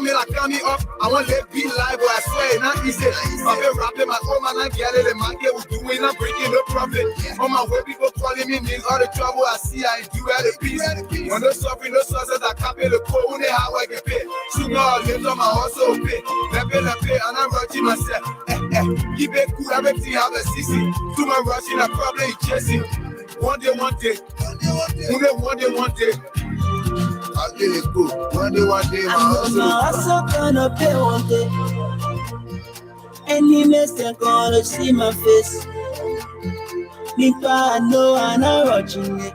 me like coming up. I want to be live, but I swear it's not easy. I've been rapping my own man and get it. The market was doing, I'm breaking no profit. On my way, people calling me names. All the trouble I see, I do at the peace. When no suffering, no success, I can't pay the code. Only how I get paid. Sugar, lives on my hustle pay. Let pay, and I'm rushing myself. Keep it cool, everything have a CC. Too much rushing, I probably chasing. One day, only one day. I'll get it cool. One day, my hustle gonna pay one day. Any mess they're gonna see my face. If I know I'm not watching it.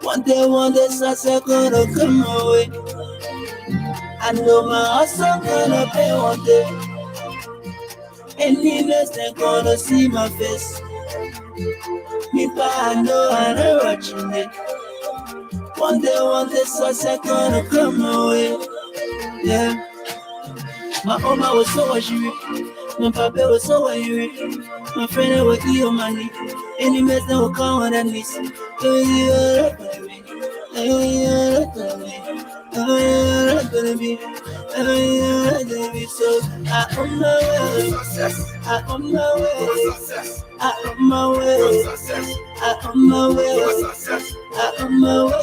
One day, success gonna come my way. I know my hustle gonna pay one day. Any mess they're gonna see my face. If I know I'm not watching it. One day, success gonna come my way. Yeah. My mama was so worried. My papa was so worried. My friend was eat money. Any mess that will come on that knees. Gonna be so. I on my way. I on my way. I on my way. I on my way.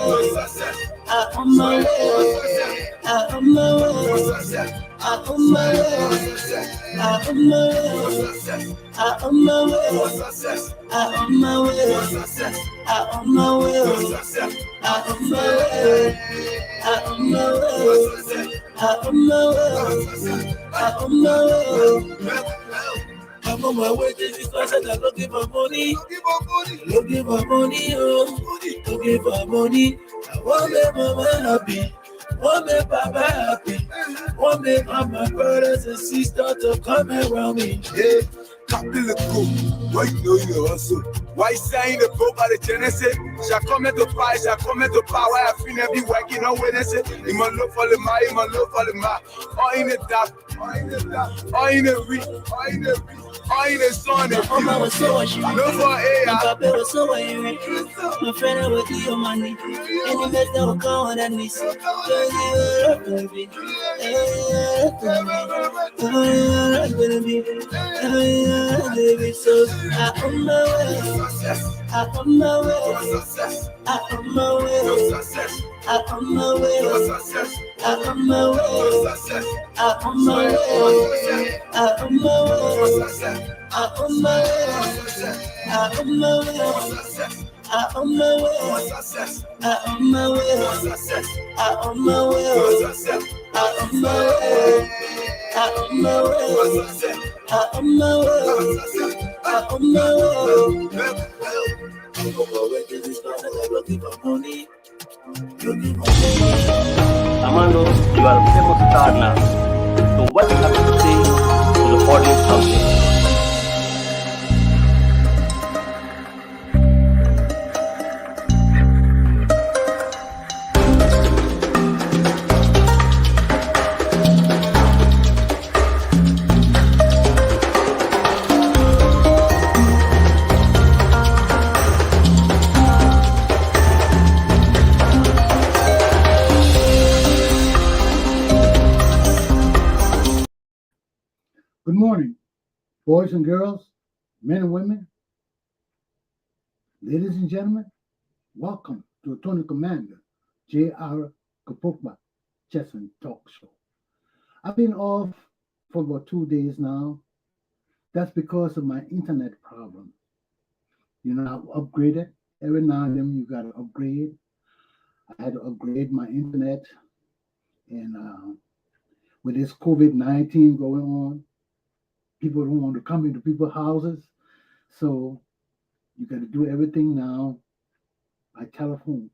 I on my way. I on my way. I on my way. I on my way. I on my way. I on my way. I on my way. I on my way. I on my way. I on my way. I on my way. I on my way. I'm on my way to this place and I'm looking for money. Looking for money, oh. Looking for money. I want to make mama happy. Want make papa happy. Want make my brothers and sisters to come around me. Yeah. Captain Leco, why you know you hustle? Why saying the book by the Genesis? Shall come to price, shall come to power. I feel be working on Wednesday. In my love for the ma, in my love for the ma. Or in the dark, or in the dark, or in the reach, or in the reach. All in the sun, my mama was so worried. No for air. My papa was so worried. My friend was eat money. Any mess that will come on that knees. Gonna be so. I on my way. I on my way. I on my way. I on my way. I on my way. I on my way. I on my way. I on my way. I on my way. I on my way. I on my way. I on my way. I on my way. I on my way. I on my way. I on my way. I'm on my way to this place and I'm looking for money. Amando, you are a famous star now. So what do you have to say to the audience out there? Good morning, boys and girls, men and women, ladies and gentlemen. Welcome to Attorney Commander J.R. Glapohkpa Chesson Talk Show. I've been off for about 2 days now. That's because of my internet problem. You know, I've upgraded. Every now and then you got to upgrade. I had to upgrade my internet. And with this COVID-19 going on, people don't want to come into people's houses. So you got to do everything now by telephone.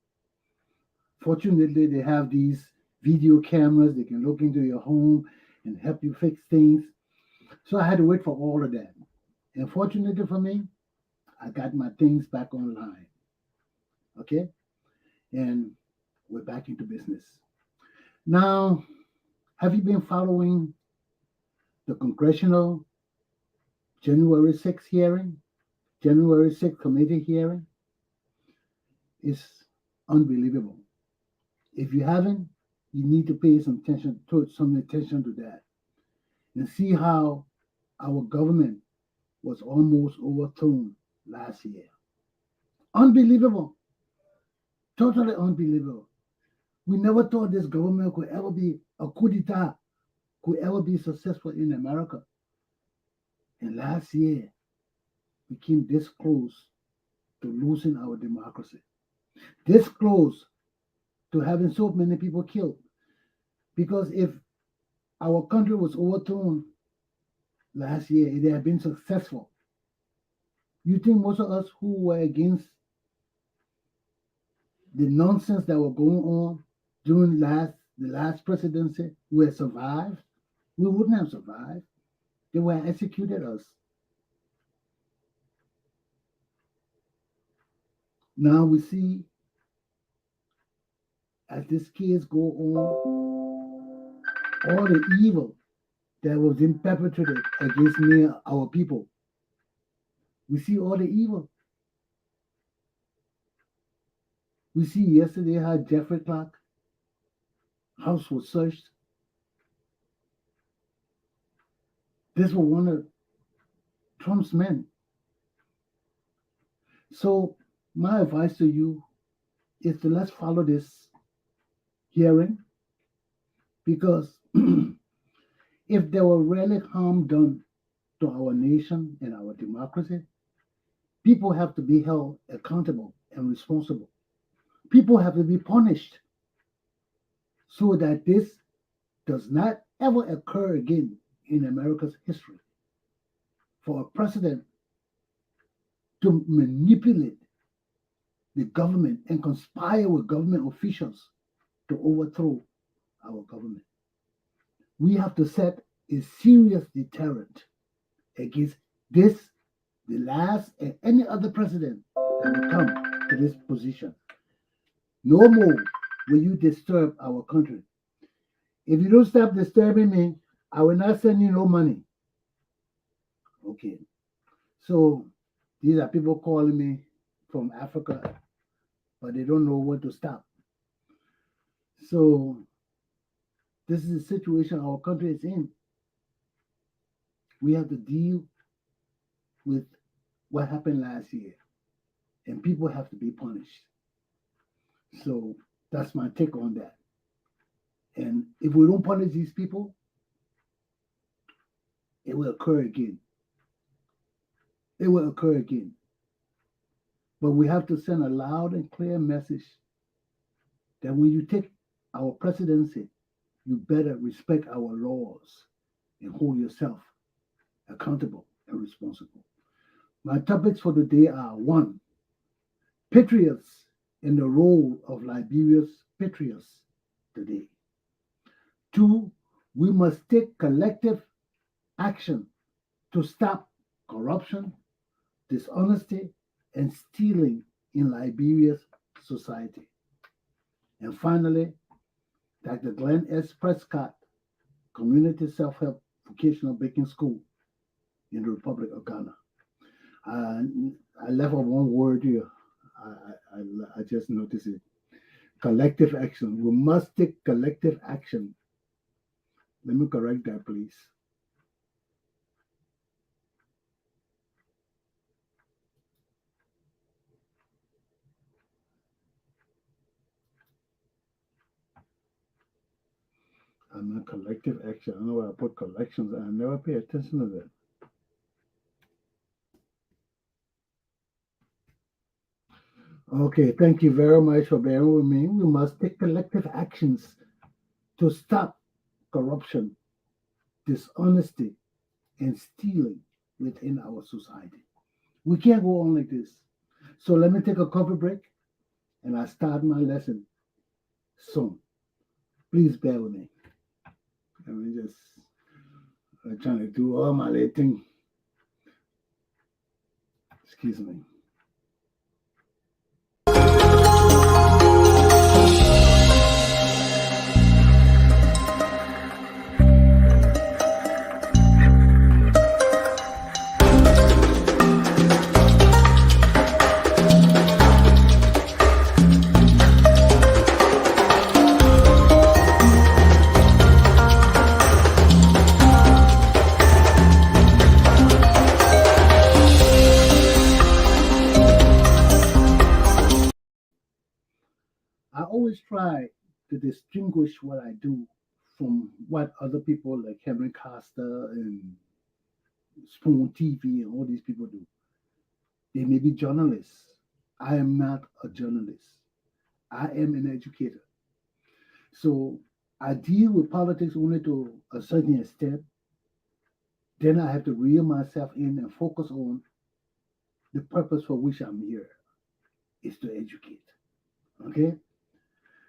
Fortunately, they have these video cameras. They can look into your home and help you fix things. So I had to wait for all of that. And fortunately for me, I got my things back online. Okay? And we're back into business. Now, have you been following the congressional January 6th hearing? January 6th committee hearing? It's unbelievable. If you haven't, you need to pay some attention to that and see how our government was almost overthrown last year. Unbelievable. Totally unbelievable. We never thought this government could ever be a coup d'etat, could ever be successful in America. And last year, we came this close to losing our democracy. This close to having so many people killed. Because if our country was overthrown last year, it had been successful. You think most of us who were against the nonsense that were going on during the last presidency would have survived? We wouldn't have survived. They would have executed us. Now we see, as this case go on, all the evil that was being perpetrated against me, our people. We see all the evil. We see yesterday how Jeffrey Clark house was searched. This was one of Trump's men. So my advice to you is to let's follow this hearing, because if there were really harm done to our nation and our democracy, people have to be held accountable and responsible. People have to be punished so that this does not ever occur again in America's history. For a president to manipulate the government and conspire with government officials to overthrow our government. We have to set a serious deterrent against this, the last, and any other president that will come to this position. No more will you disturb our country. If you don't stop disturbing me, I will not send you no money. Okay. So these are people calling me from Africa, but they don't know what to stop. So this is the situation our country is in. We have to deal with what happened last year, and people have to be punished. So that's my take on that. And if we don't punish these people, it will occur again. It will occur again. But we have to send a loud and clear message that when you take our presidency, you better respect our laws and hold yourself accountable and responsible. My topics for today are: 1, Patriots and the role of Liberia's Patriots today. 2, we must take collective action to stop corruption, dishonesty, and stealing in Liberia's society. And finally, Dr. Glenn S. Prescod, Community Self-Help Vocational Baking School in the Republic of Ghana. I left out one word here. I just noticed it. Collective action. We must take collective action. Let me correct that, please. I'm not collective action. I know where I put collections, and I never pay attention to that. Okay, thank you very much for bearing with me. We must take collective actions to stop corruption, dishonesty, and stealing within our society. We can't go on like this. So let me take a coffee break, and I'll start my lesson soon. Please bear with me. I'm just trying to do all my little thing. Excuse me. to distinguish what I do from what other people like Henry Costa and Spoon TV and all these people do. They may be journalists. I am not a journalist. I am an educator. So I deal with politics only to a certain extent. Then I have to reel myself in and focus on the purpose for which I'm here is to educate. Okay?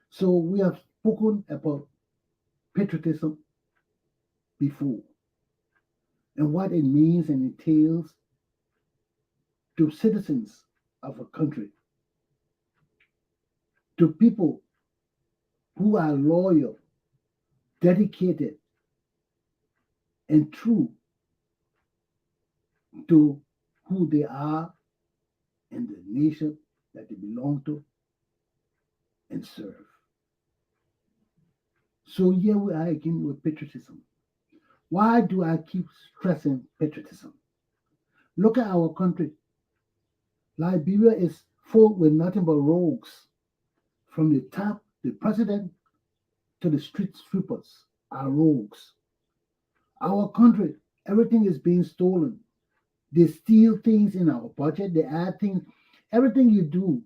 So we have spoken about patriotism before and what it means and entails to citizens of a country, to people who are loyal, dedicated, and true to who they are and the nation that they belong to and serve. So here we are again with patriotism. Why do I keep stressing patriotism? Look at our country. Liberia is full with nothing but rogues. From the top, the president, to the street sweepers are rogues. Our country, everything is being stolen. They steal things in our budget. They add things. Everything you do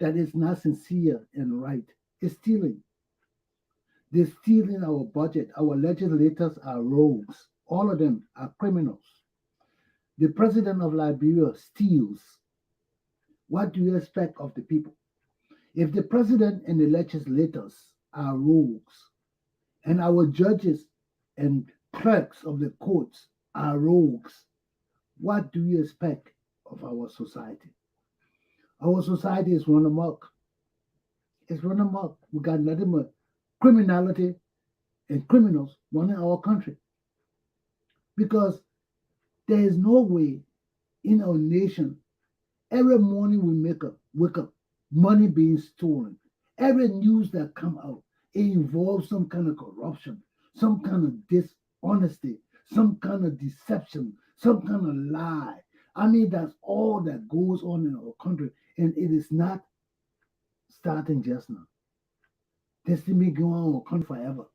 that is not sincere and right is stealing. They steal in our budget. Our legislators are rogues. All of them are criminals. The president of Liberia steals. What do you expect of the people? If the president and the legislators are rogues, and our judges and clerks of the courts are rogues, what do you expect of our society? Our society is run amok. It's run amok. We got nothing but criminality and criminals running our country. Because there is no way in our nation, every morning we wake up, money being stolen. Every news that come out, it involves some kind of corruption, some kind of dishonesty, some kind of deception, some kind of lie. I mean, that's all that goes on in our country, and it is not starting just now. This thing may go on in our country forever.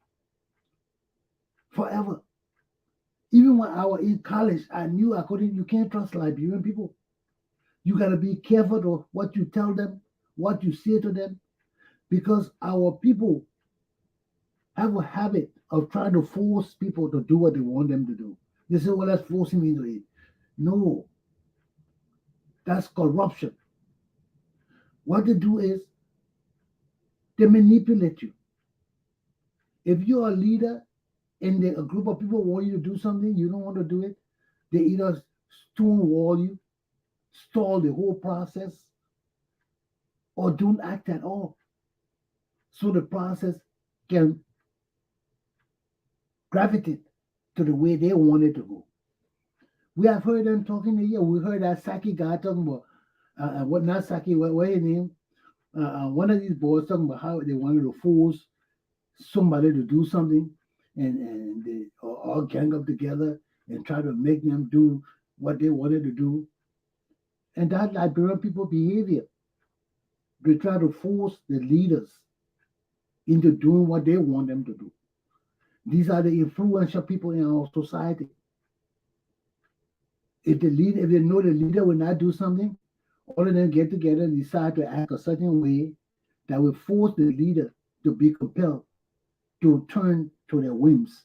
Forever. Even when I was in college, I knew you can't trust Liberian people. You got to be careful of what you tell them, what you say to them, because our people have a habit of trying to force people to do what they want them to do. They say, well, let's force him into it. No, that's corruption. What they do is they manipulate you. If you're a leader and a group of people want you to do something, you don't want to do it, they either stonewall you, stall the whole process, or don't act at all. So the process can gravitate to the way they want it to go. We have heard them talking here. We heard that Saki guy talking about, not Saki, what his name? One of these boys talking about how they wanted to force somebody to do something, and they all gang up together and try to make them do what they wanted to do. And that Liberian people behavior. They try to force the leaders into doing what they want them to do. These are the influential people in our society. If they know the leader will not do something, all of them get together and decide to act a certain way that will force the leader to be compelled to turn to their whims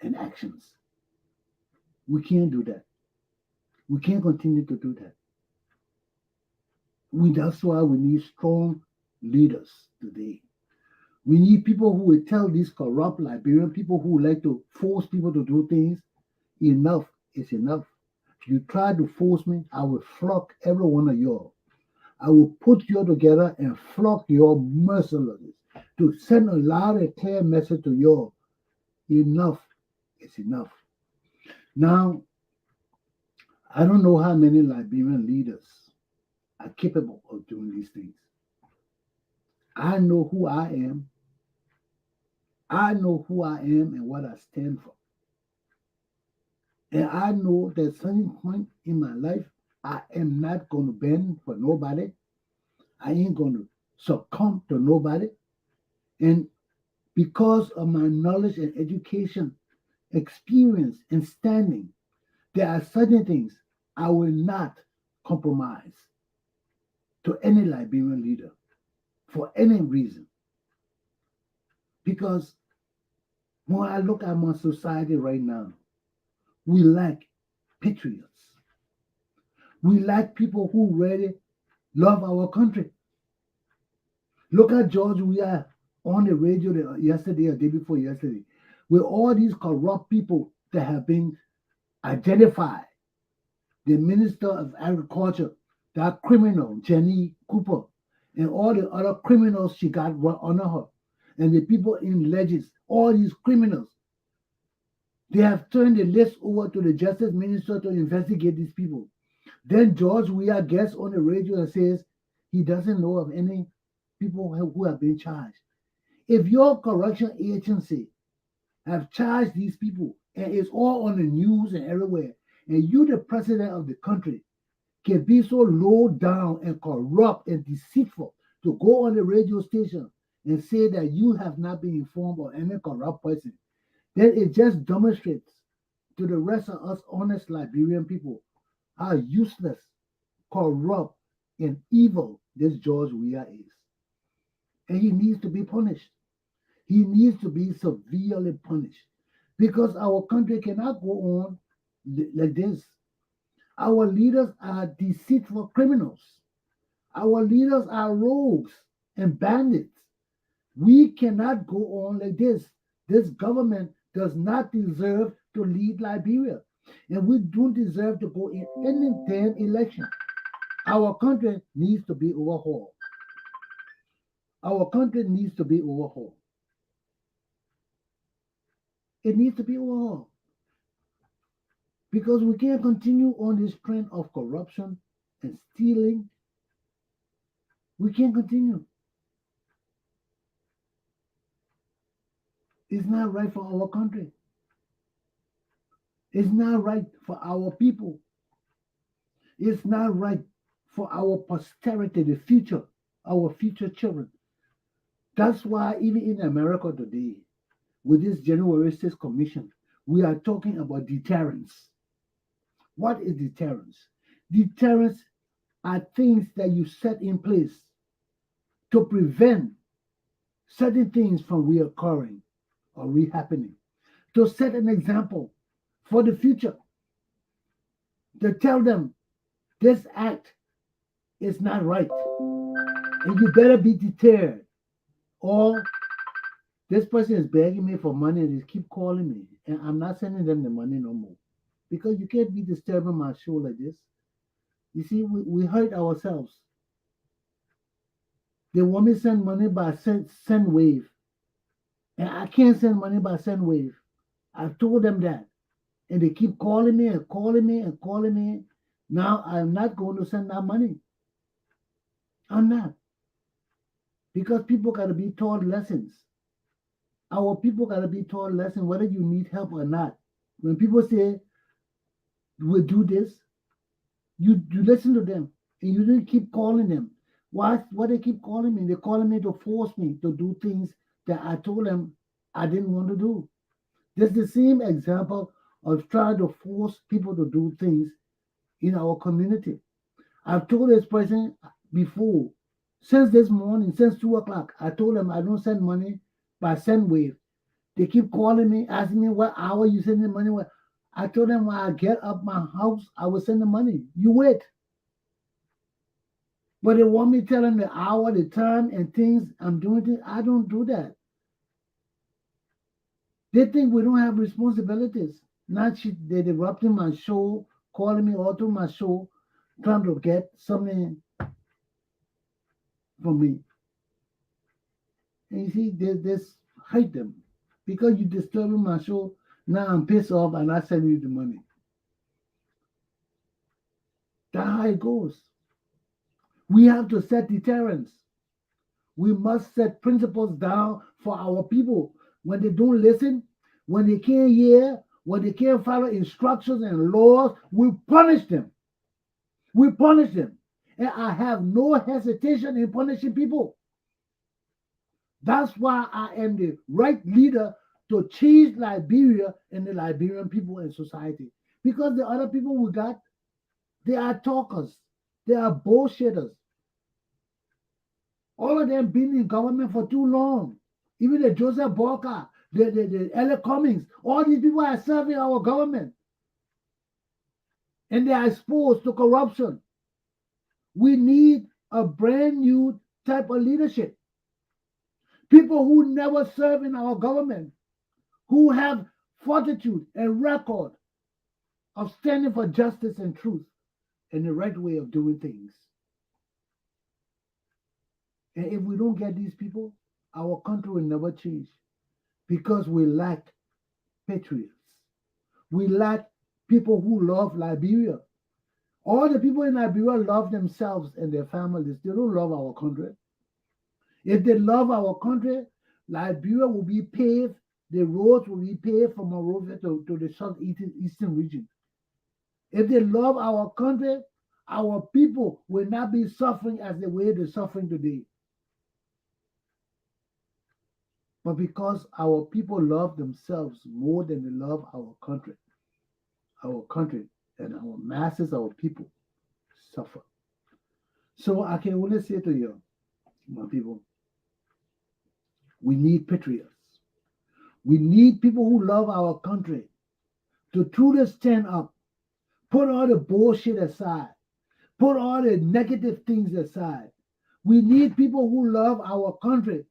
and actions. We can't do that. We can't continue to do that. That's why we need strong leaders today. We need people who will tell these corrupt Liberian people who like to force people to do things, enough is enough. If you try to force me, I will flog every one of you. I will put you together and flog you mercilessly to send a loud and clear message to you. Enough is enough. Now, I don't know how many Liberian leaders are capable of doing these things. I know who I am. I know who I am and what I stand for. And I know that at some point in my life, I am not going to bend for nobody. I ain't going to succumb to nobody. And because of my knowledge and education, experience, and standing, there are certain things I will not compromise to any Liberian leader for any reason. Because when I look at my society right now, we lack patriots. We lack people who really love our country. Look at George, we are on the radio yesterday or day before yesterday, with all these corrupt people that have been identified. The Minister of Agriculture, that criminal, Jenny Cooper, and all the other criminals she got under her, and the people in Legis, all these criminals. They have turned the list over to the Justice Minister to investigate these people. Then George Weah gets on the radio and says he doesn't know of any people who have been charged. If your correction agency have charged these people, and it's all on the news and everywhere, and you, the president of the country, can be so low down and corrupt and deceitful to go on the radio station and say that you have not been informed of any corrupt person, then it just demonstrates to the rest of us honest Liberian people how useless, corrupt, and evil this George Weah is. And he needs to be punished. He needs to be severely punished because our country cannot go on like this. Our leaders are deceitful criminals. Our leaders are rogues and bandits. We cannot go on like this. This government does not deserve to lead Liberia. And we don't deserve to go in any damn election. Our country needs to be overhauled. Our country needs to be overhauled. It needs to be overhauled. Because we can't continue on this trend of corruption and stealing. We can't continue. It's not right for our country. It's not right for our people. It's not right for our posterity, the future, our future children. That's why even in America today, with this January 6th commission, we are talking about deterrence. What is deterrence? Deterrence are things that you set in place to prevent certain things from reoccurring or rehappening, to set an example for the future, to tell them this act is not right and you better be deterred, or this person is begging me for money and they keep calling me and I'm not sending them the money no more, because you can't be disturbing my show like this. You see, we hurt ourselves. They want me to send money by Sendwave, and I can't send money by Sendwave. I've told them that, and they keep calling me and calling me and calling me. Now I'm not going to send that money. I'm not, because people got to be taught lessons. Our people got to be taught lessons, whether you need help or not. When people say, we'll do this, you listen to them, and you didn't keep calling them. Why they keep calling me? They're calling me to force me to do things that I told them I didn't want to do. That's the same example of trying to force people to do things in our community. I've told this person before, since this morning, since 2 o'clock, I told them I don't send money by Sendwave. They keep calling me, asking me what hour you send the money. I told them when I get up my house, I will send the money. You wait. But they want me telling the hour, the time, and things I'm doing things. I don't do that. They think we don't have responsibilities. Now they're interrupting my show, calling me all through my show, trying to get something from me. And you see, they just hate them. Because you're disturbing my show, now I'm pissed off and I send you the money. That's how it goes. We have to set deterrence. We must set principles down for our people. When they don't listen, when they can't hear, when they can't follow instructions and laws, we punish them. We punish them. And I have no hesitation in punishing people. That's why I am the right leader to change Liberia and the Liberian people and society. Because the other people we got, they are talkers. They are bullshitters. All of them been in government for too long. Even the Joseph Boyka, the L.A. Cummings, all these people are serving our government. And they are exposed to corruption. We need a brand new type of leadership. People who never serve in our government, who have fortitude and record of standing for justice and truth and the right way of doing things. And if we don't get these people, our country will never change because we lack patriots. We lack people who love Liberia. All the people in Liberia love themselves and their families. They don't love our country. If they love our country, Liberia will be paved, the roads will be paved from Monrovia to the southeastern region. If they love our country, our people will not be suffering as the way they're suffering today. But because our people love themselves more than they love our country and our masses, our people suffer. So I can only say to you, my people, we need patriots. We need people who love our country to truly stand up, put all the bullshit aside, put all the negative things aside. We need people who love our country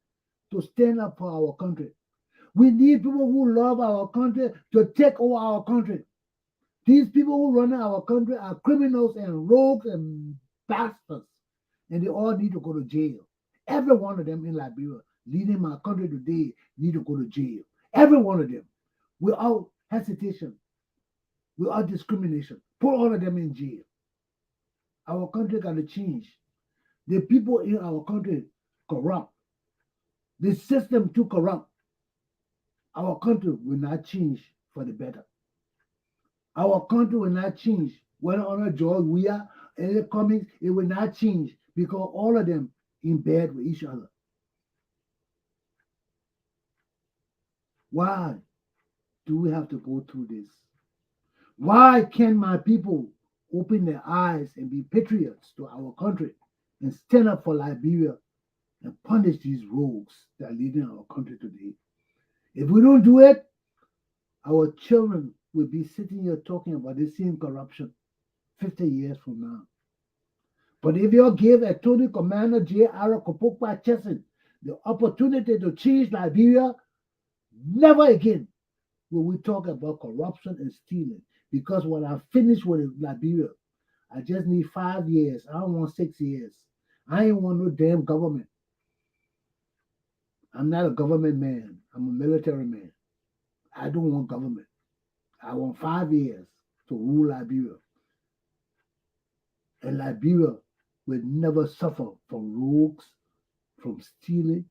to stand up for our country. We need people who love our country to take over our country. These people who run our country are criminals and rogues and bastards, and they all need to go to jail. Every one of them in Liberia, leading my country today, need to go to jail. Every one of them, without hesitation, without discrimination. Put all of them in jail. Our country got to change. The people in our country corrupt. The system too corrupt. Our country will not change for the better. Our country will not change. Whether or not George Weah, L.A. Cummings, it will not change because all of them in bed with each other. Why do we have to go through this? Why can't my people open their eyes and be patriots to our country and stand up for Liberia and punish these rogues that are leading our country today? If we don't do it, our children will be sitting here talking about the same corruption 50 years from now. But if you give Attorney Commander J.R. Glapohkpa Chesson the opportunity to change Liberia, never again will we talk about corruption and stealing. Because when I finish with Liberia, I just need 5 years. I don't want 6 years. I ain't want no damn government. I'm not a government man. I'm a military man. I don't want government. I want 5 years to rule Liberia. And Liberia will never suffer from rogues, from stealing,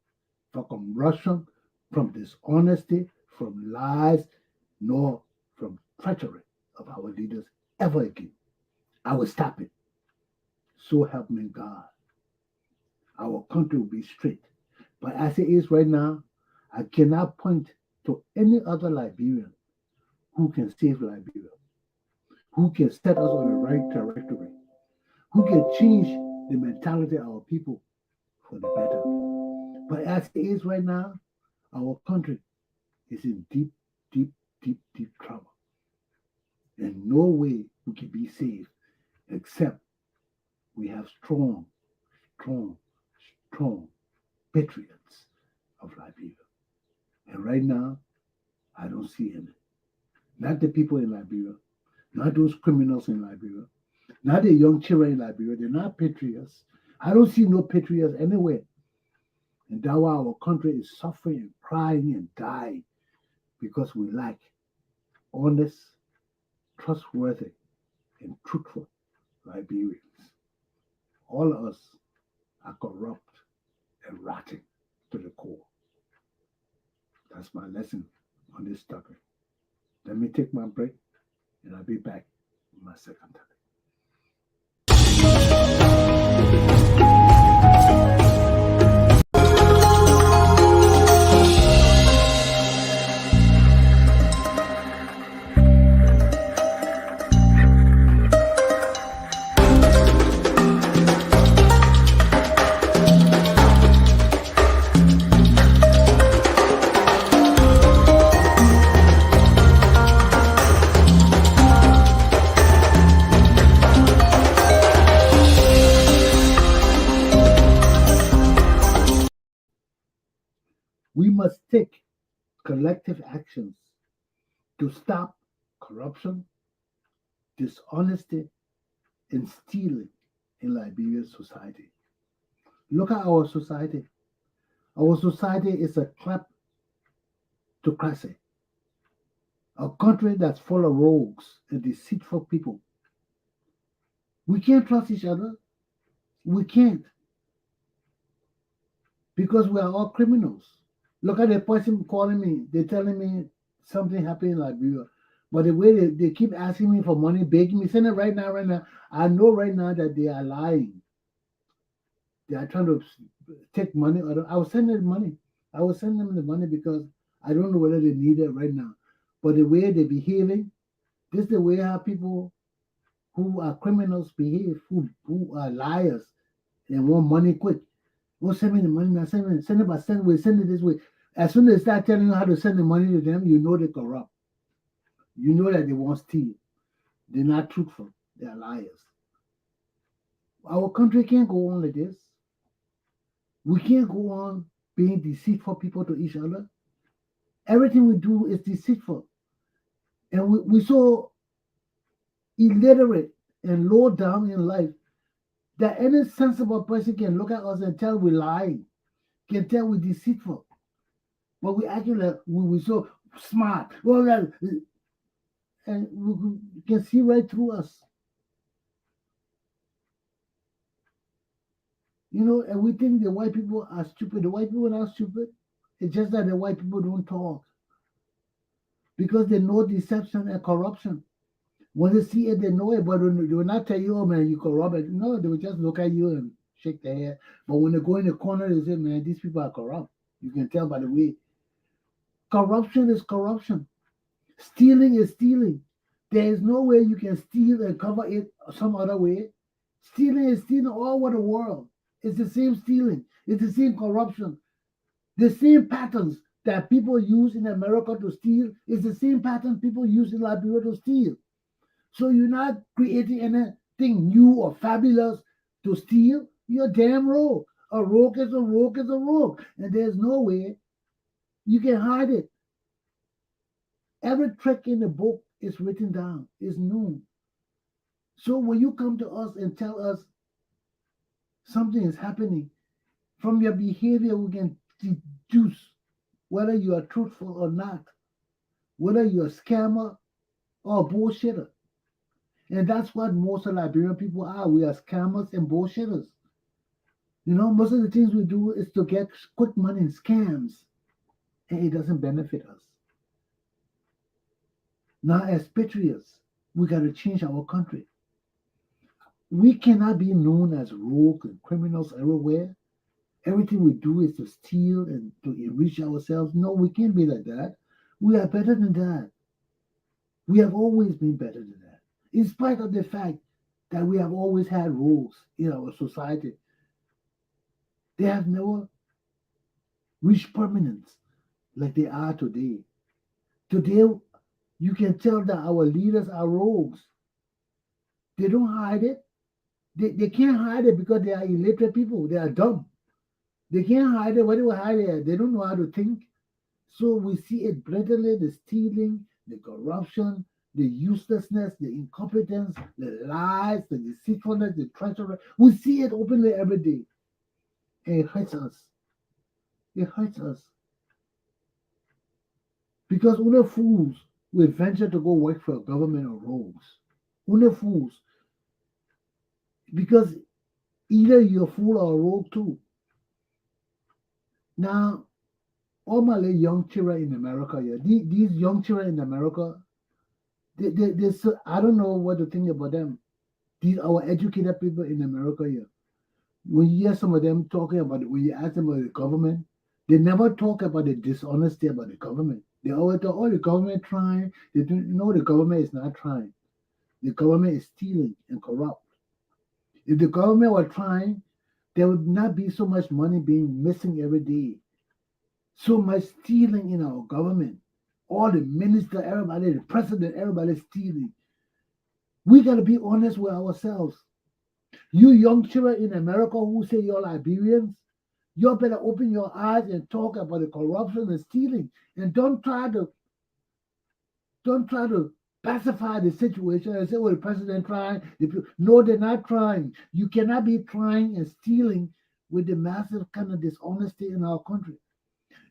from corruption, from dishonesty, from lies, nor from treachery of our leaders ever again. I will stop it. So help me God. Our country will be straight. But as it is right now, I cannot point to any other Liberian who can save Liberia, who can set us on the right trajectory, who can change the mentality of our people for the better. But as it is right now, our country is in deep, deep, deep, deep trouble. And no way we can be saved except we have strong patriots of Liberia. And right now, I don't see any. Not the people in Liberia, not those criminals in Liberia, not the young children in Liberia. They're not patriots. I don't see no patriots anywhere. And that's why our country is suffering and crying and dying because we lack honest, trustworthy, and truthful Liberians. All of us are corrupt and rotten to the core. That's my lesson on this topic. Let me take my break and I'll be back with my second topic. take collective actions to stop corruption, dishonesty, and stealing in Liberian society. Look at our society. Our society is a kleptocracy, a country that's full of rogues and deceitful people. We can't trust each other. We can't, because we are all criminals. Look at the person calling me. They're telling me something happened in Liberia. But the way they keep asking me for money, begging me, send it right now, right now. I know right now that they are lying. They are trying to take money. I will send them money. I will send them the money because I don't know whether they need it right now. But the way they're behaving, this is the way how people who are criminals behave, who are liars and want money quick. Well, send me the money now. Send it by send it this way. As soon as they start telling you how to send the money to them, you know they're corrupt. You know that they want to steal. They're not truthful. They're liars. Our country can't go on like this. We can't go on being deceitful people to each other. Everything we do is deceitful. And we're so illiterate and low down in life that any sensible person can look at us and tell we're lying, can tell we're deceitful. But we acting like we're so smart. Well, and we can see right through us. You know, and we think the white people are stupid. The white people are not stupid. It's just that the white people don't talk because they know deception and corruption. When they see it, they know it, but they will not tell you, oh man, you corrupt. No, they will just look at you and shake their head. But when they go in the corner, they say, man, these people are corrupt. You can tell by the way. Corruption is corruption. Stealing is stealing. There is no way you can steal and cover it some other way. Stealing is stealing all over the world. It's the same stealing. It's the same corruption. The same patterns that people use in America to steal is the same pattern people use in Liberia to steal. So you're not creating anything new or fabulous to steal. You're damn rogue. A rogue is a rogue is a rogue. And there's no way you can hide it. Every trick in the book is written down, is known. So when you come to us and tell us something is happening, from your behavior we can deduce whether you are truthful or not, whether you're a scammer or a bullshitter. And that's what most of Liberian people are. We are scammers and bullshitters. You know, most of the things we do is to get quick money in scams, and it doesn't benefit us. Now, as patriots, we got to change our country. We cannot be known as rogue and criminals everywhere. Everything we do is to steal and to enrich ourselves. No, we can't be like that. We are better than that. We have always been better than that. In spite of the fact that we have always had rogues in our society, they have never reached permanence like they are today. Today, you can tell that our leaders are rogues. They don't hide it. They can't hide it because they are illiterate people. They are dumb. They can't hide it. Why do they hide it? They don't know how to think. So we see it blatantly, the stealing, the corruption, the uselessness, the incompetence, the lies, the deceitfulness, the treachery. We see it openly every day. And it hurts us. It hurts us. Because only fools will venture to go work for a government or rogues. Only fools. Because either you're a fool or a rogue too. Now, all my little young children in America, these young children in America, they I don't know what to think about them. These our educated people in America here. When you hear some of them talking about it, when you ask them about the government, they never talk about the dishonesty about the government. They always talk, oh, the government trying. They don't know the government is not trying. The government is stealing and corrupt. If the government were trying, there would not be so much money being missing every day. So much stealing in our government. All the ministers, everybody, the president, everybody stealing. We got to be honest with ourselves. You young children in America who say you're Liberians, You better open your eyes and talk about the corruption and stealing, and don't try to pacify the situation and say, "Oh, the president trying." No, they're not trying. You cannot be trying and stealing with the massive kind of dishonesty in our country.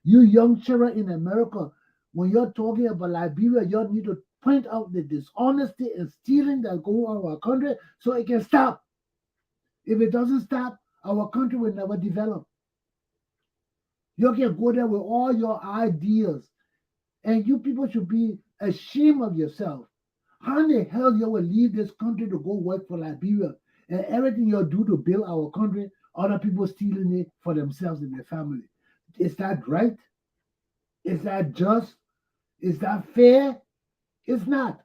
You young children in America, when you're talking about Liberia, you need to point out the dishonesty and stealing that go on in our country so it can stop. If it doesn't stop, our country will never develop. You can go there with all your ideas, and you people should be ashamed of yourself. How in the hell you will leave this country to go work for Liberia, and everything you do to build our country, other people stealing it for themselves and their family? Is that right? Is that just? Is that fair? It's not.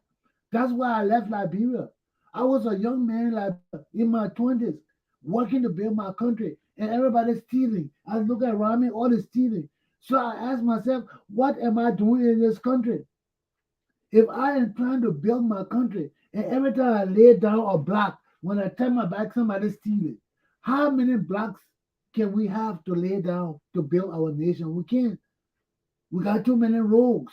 That's why I left Liberia. I was a young man like in my 20s, working to build my country, and everybody's stealing. I look around me, all is stealing. So I asked myself, what am I doing in this country? If I am trying to build my country, and every time I lay down a block, when I turn my back, somebody's stealing. How many blocks can we have to lay down to build our nation? We can't. We got too many rogues.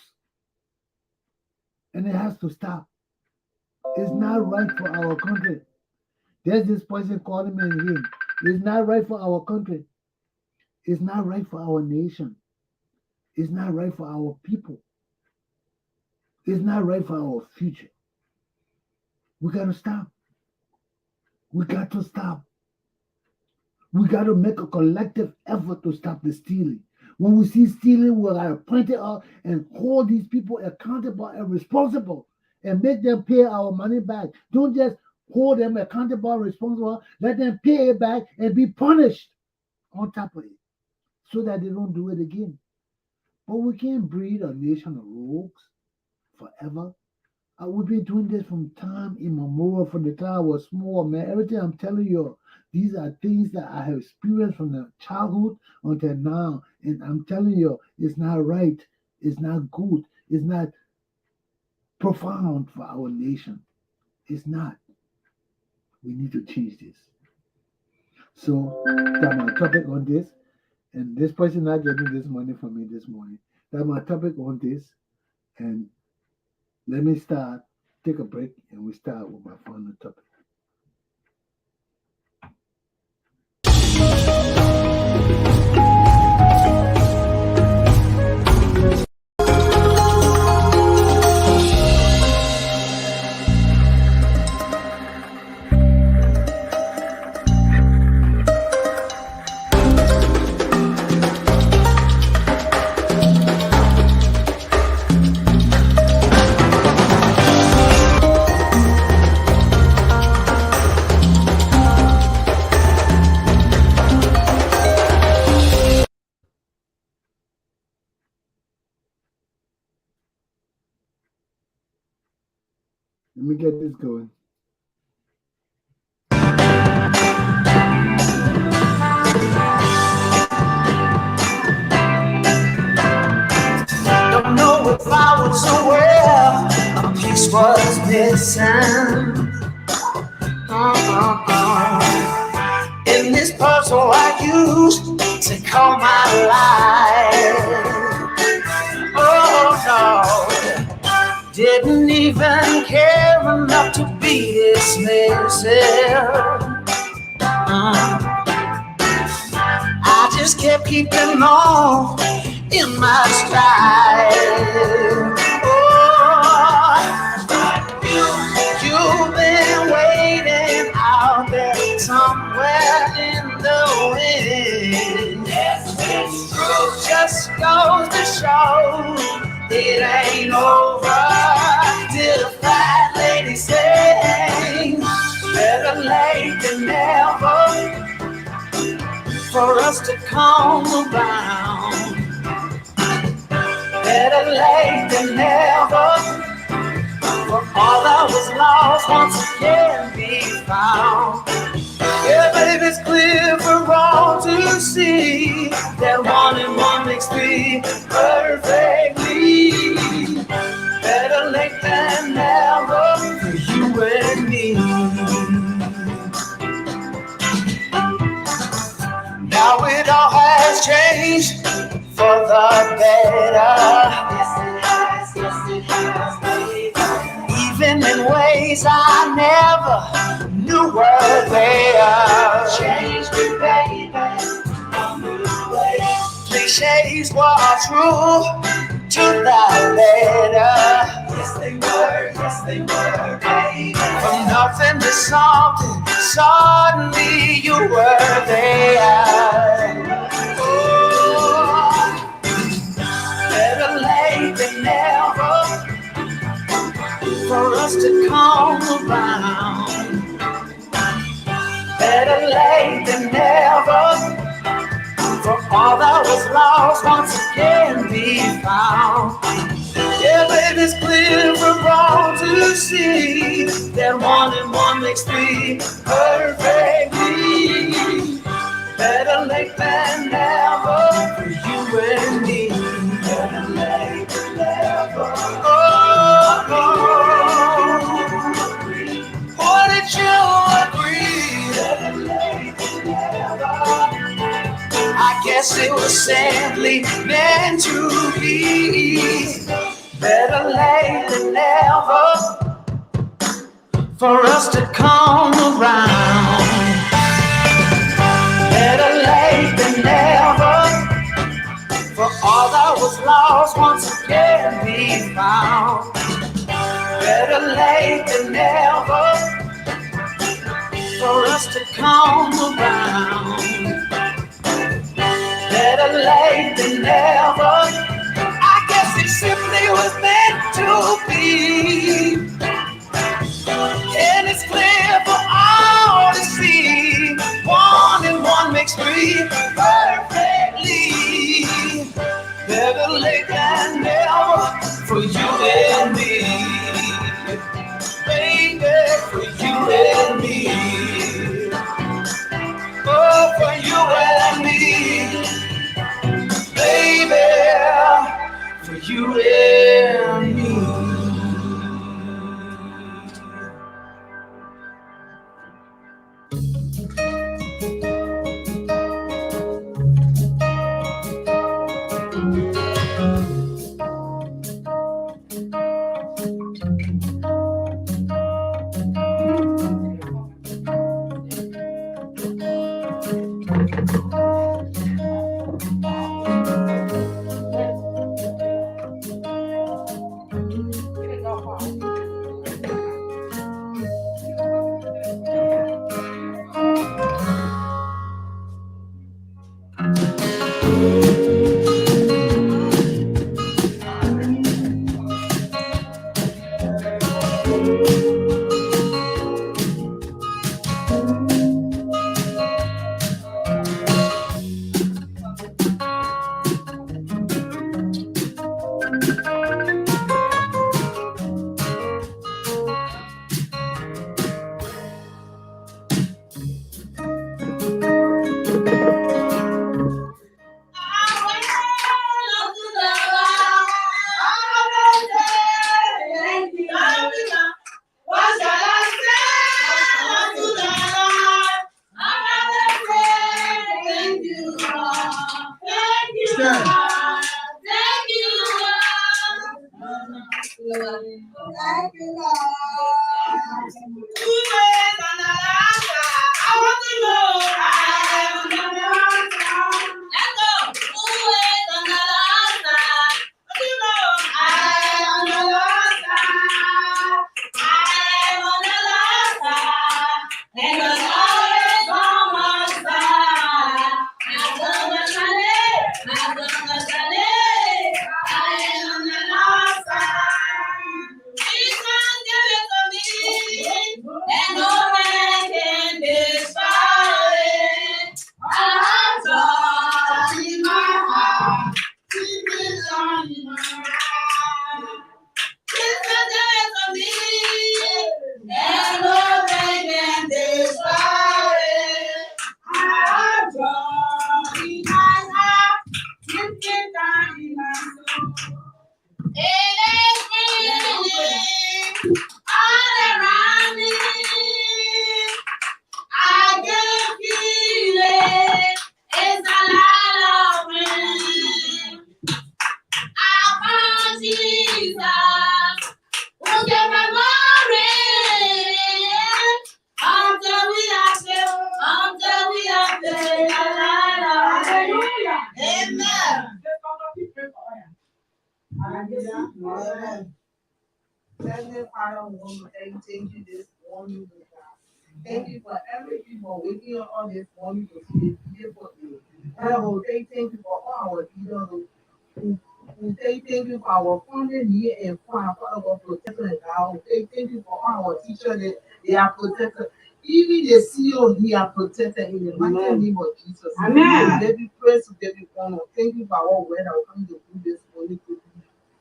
And it has to stop. It's not right for our country. There's this person calling me again. It's not right for our country. It's not right for our nation. It's not right for our people. It's not right for our future. We got to stop. We got to stop. We got to make a collective effort to stop the stealing. When we see stealing, we got to point it out and hold these people accountable and responsible and make them pay our money back. Don't just hold them accountable and responsible. Let them pay it back and be punished on top of it so that they don't do it again. But we can't breed a nation of rogues forever. We've been doing this from time immemorial, from the time I was small, man. Everything I'm telling you, these are things that I have experienced from the childhood until now. And I'm telling you, it's not right. It's not good. It's not profound for our nation. It's not. We need to change this. So that's my topic on this. And this person not getting this money from me this morning. That's my topic on this. And let me start, take a break, and we start with my final topic. Let me get this going. Don't know if I was aware a piece was missing. In this puzzle I used to call my life. Oh no. Didn't even care enough to be dismissive. I just kept keeping on in my stride. Oh, you've been waiting out there somewhere in the wind. Just goes to show it ain't over till the fat lady sings. Better late than never for us to come around. Better late than never for all that was lost once again be found. Yeah, baby, it's clear for all to see that 1 and 1 makes 3 perfectly. Better late than never for you and me. Now it all has days I never knew were there. Changed me, baby. Cliches were true to the letter. Yes, they were, baby. From nothing to something, suddenly you were there. Oh, better late than never for us to come around. Better late than never for all that was lost once again be found. Yeah, baby, it's clear for all to see that 1 and 1 makes 3 perfectly. Better late than never for you and me. Better late than never. Oh, wouldn't you agree? Better late than never. I guess it was simply meant to be. Better late than never for us to come around. Better late than never for all that was lost once again be found. Better late than never for us to come around. Better late than never. I guess it simply was meant to be. And it's clear for all to see. 1 and 1 makes 3 perfectly. Better late than never for you and me. Baby, for you and me. Oh, for you and me. Baby, for you and me. Amen. Heavenly Father, we want to thank you this morning, Lord God. Thank you for every people waking up on this morning to see the beautiful day. Father, we thank you for all our leaders. We thank you for our family here and far, Father God, protection and God. We thank you for all our teachers that they are protected. Even the CEO, he are protected in the mighty name of Jesus. Amen. Give you praise, give you honor. Thank you for our word that will come to do this morning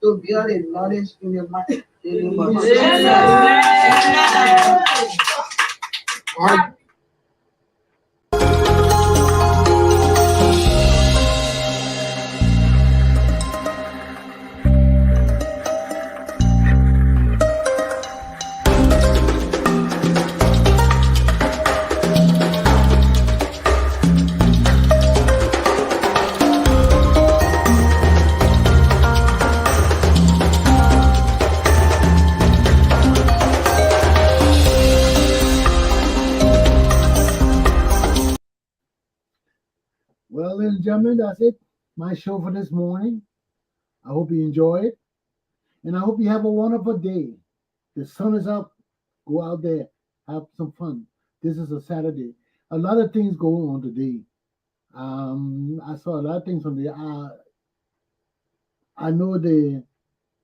to build a knowledge in the mighty name of Jesus. Amen. Well, ladies and gentlemen, that's it. My show for this morning. I hope you enjoy it. And I hope you have a wonderful day. The sun is up. Go out there. Have some fun. This is a Saturday. A lot of things going on today. I saw a lot of things on the. I know the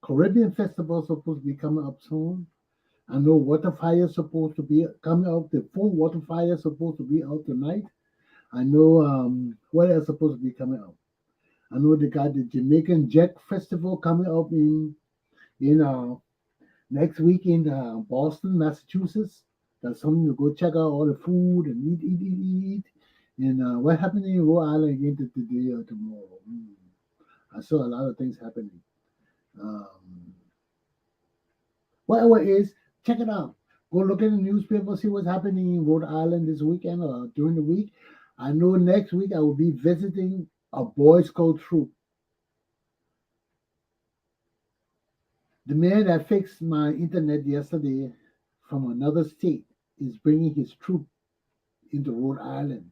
Caribbean Festival is supposed to be coming up soon. I know Water Fire is supposed to be coming out. The full Water Fire is supposed to be out tonight. I know what else supposed to be coming out. I know they got the Jamaican Jet Festival coming up in next week in Boston, Massachusetts. That's something to go check out all the food and eat. And what happened in Rhode Island again today or tomorrow? I saw a lot of things happening. Whatever it is, check it out. Go look in the newspaper, see what's happening in Rhode Island this weekend or during the week. I know next week I will be visiting a Boy Scout troop. The man that fixed my internet yesterday from another state is bringing his troop into Rhode Island.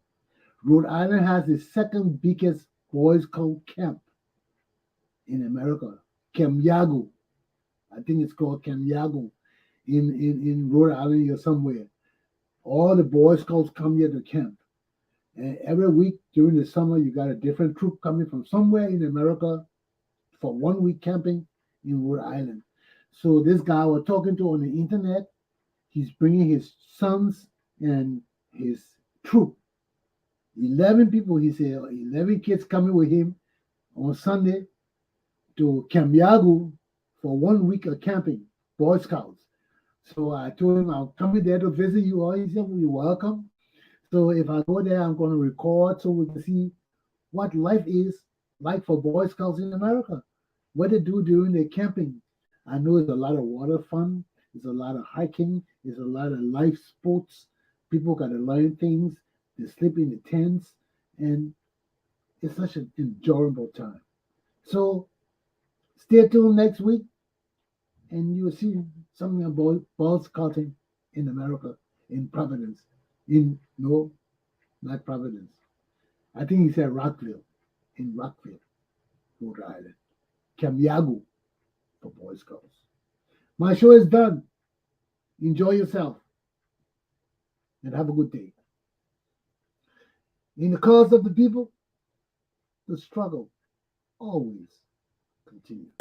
Rhode Island has the second biggest Boy Scout camp in America, Camp Yago. I think it's called Camp Yago in Rhode Island or somewhere. All the Boy Scouts come here to camp. And every week during the summer, you got a different troop coming from somewhere in America for 1 week camping in Rhode Island. So this guy we're talking to on the internet, he's bringing his sons and his troop. 11 people, he said, 11 kids coming with him on Sunday to Camp Yago for 1 week of camping, Boy Scouts. So I told him I'm coming there to visit you all. He said, well, you're welcome. So if I go there, I'm going to record so we can see what life is like for Boy Scouts in America, what they do during their camping. I know it's a lot of water fun, it's a lot of hiking, it's a lot of life sports. People got to learn things, they sleep in the tents, and it's such an enjoyable time. So stay tuned next week, and you will see something about Boy Scouting in America, in Providence. Not Providence. I think he said Rockville, in Rockville, Rhode Island. Camp Yago for Boy Scouts. My show is done. Enjoy yourself and have a good day. In the cause of the people, the struggle always continues.